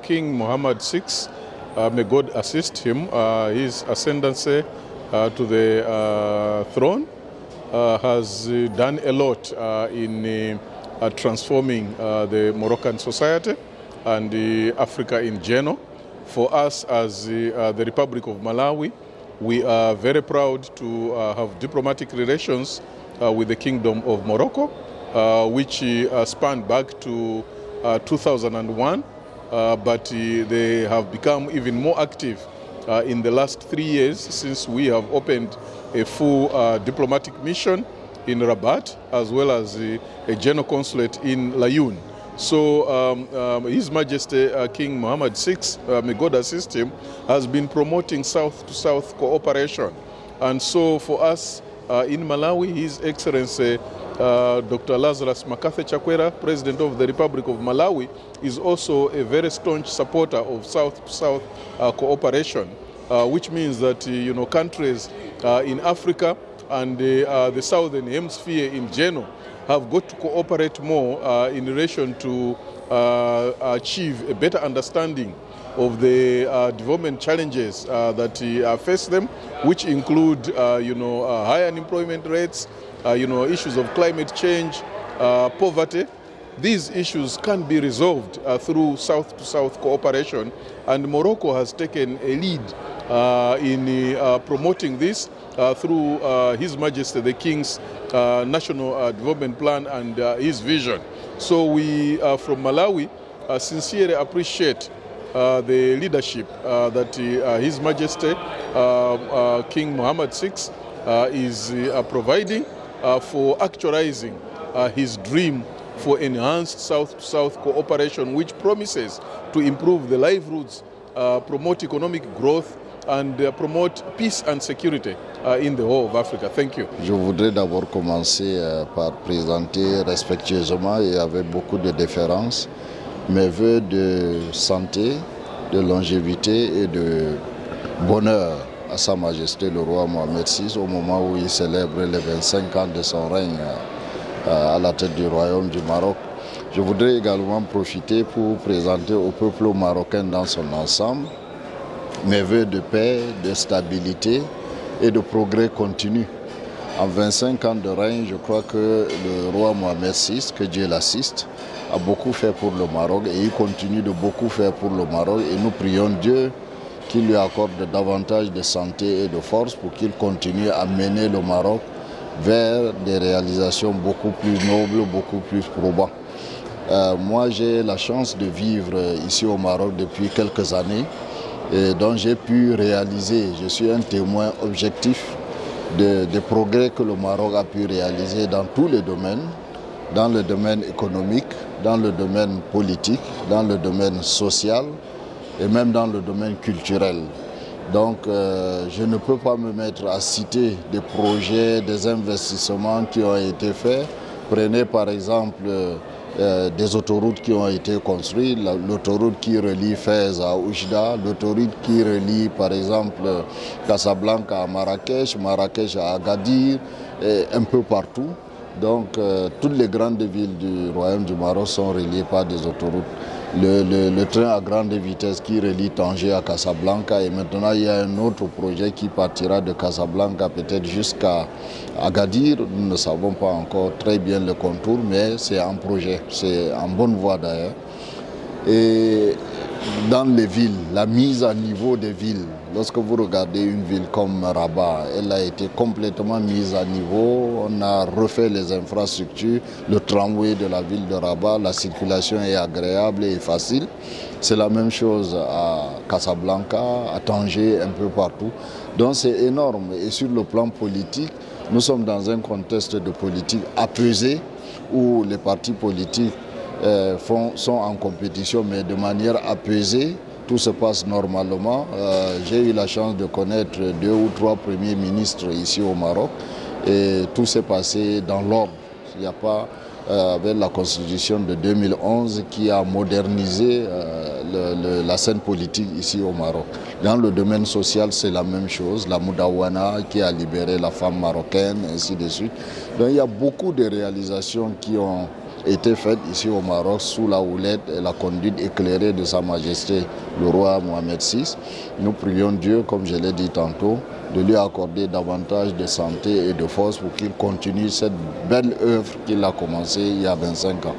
King Mohammed VI, may God assist him, his ascendancy to the throne has done a lot in transforming the Moroccan society and Africa in general. For us as the Republic of Malawi, we are very proud to have diplomatic relations with the Kingdom of Morocco, which span back to 2001, but they have become even more active in the last 3 years since we have opened a full diplomatic mission in Rabat, as well as a general consulate in Laayoune. So His Majesty King Mohammed VI, may God assist him, has been promoting South-to-South cooperation. And so for us in Malawi, His Excellency Dr. Lazarus Makape Chakwera, President of the Republic of Malawi, is also a very staunch supporter of South-to-South cooperation, which means that countries in Africa and the Southern Hemisphere in general have got to cooperate more in relation to achieve a better understanding of the development challenges that face them, which include high unemployment rates, issues of climate change, poverty. These issues can be resolved through South-to-South cooperation, and Morocco has taken a lead in promoting this through His Majesty the King's National Development Plan and his vision. So we from Malawi sincerely appreciate the leadership that His Majesty King Mohammed VI is providing for actualizing his dream for enhanced South-to-South cooperation, which promises to improve the livelihoods, promote economic growth, and promote peace and security in the whole of Africa. Thank you. Je voudrais d'abord commencer par présenter respectueusement et avec beaucoup de déférence mes vœux de santé, de longévité et de bonheur à Sa Majesté le roi Mohammed VI au moment où il célèbre les 25 ans de son règne à la tête du royaume du Maroc. Je voudrais également profiter pour présenter au peuple marocain dans son ensemble mes vœux de paix, de stabilité et de progrès continu. En 25 ans de règne, je crois que le roi Mohammed VI, que Dieu l'assiste, a beaucoup fait pour le Maroc et il continue de beaucoup faire pour le Maroc. Et nous prions Dieu qu'il lui accorde davantage de santé et de force pour qu'il continue à mener le Maroc vers des réalisations beaucoup plus nobles, beaucoup plus probantes. Moi, j'ai la chance de vivre ici au Maroc depuis quelques années et dont j'ai pu réaliser, je suis un témoin objectif des progrès que le Maroc a pu réaliser dans tous les domaines, dans le domaine économique, dans le domaine politique, dans le domaine social et même dans le domaine culturel. Donc je ne peux pas me mettre à citer des projets, des investissements qui ont été faits. Prenez par exemple des autoroutes qui ont été construites, l'autoroute qui relie Fès à Oujda, l'autoroute qui relie par exemple Casablanca à Marrakech, Marrakech à Agadir, et un peu partout. Donc toutes les grandes villes du Royaume du Maroc sont reliées par des autoroutes. Le train à grande vitesse qui relie Tanger à Casablanca, et maintenant il y a un autre projet qui partira de Casablanca peut-être jusqu'à Agadir. Nous ne savons pas encore très bien le contour, mais c'est un projet, c'est en bonne voie d'ailleurs. Et dans les villes, la mise à niveau des villes, lorsque vous regardez une ville comme Rabat, elle a été complètement mise à niveau, on a refait les infrastructures, le tramway de la ville de Rabat, la circulation est agréable et facile. C'est la même chose à Casablanca, à Tanger, un peu partout. Donc c'est énorme et sur le plan politique, nous sommes dans un contexte de politique apaisé où les partis politiques sont en compétition mais de manière apaisée, tout se passe normalement. J'ai eu la chance de connaître 2 ou 3 premiers ministres ici au Maroc et tout s'est passé dans l'ordre. Il n'y a pas, avec la constitution de 2011 qui a modernisé la scène politique ici au Maroc. Dans le domaine social, c'est la même chose, la Moudawana qui a libéré la femme marocaine, ainsi de suite. Donc il y a beaucoup de réalisations qui ont été faite ici au Maroc sous la houlette et la conduite éclairée de Sa Majesté le roi Mohamed VI. Nous prions Dieu, comme je l'ai dit tantôt, de lui accorder davantage de santé et de force pour qu'il continue cette belle œuvre qu'il a commencée il y a 25 ans.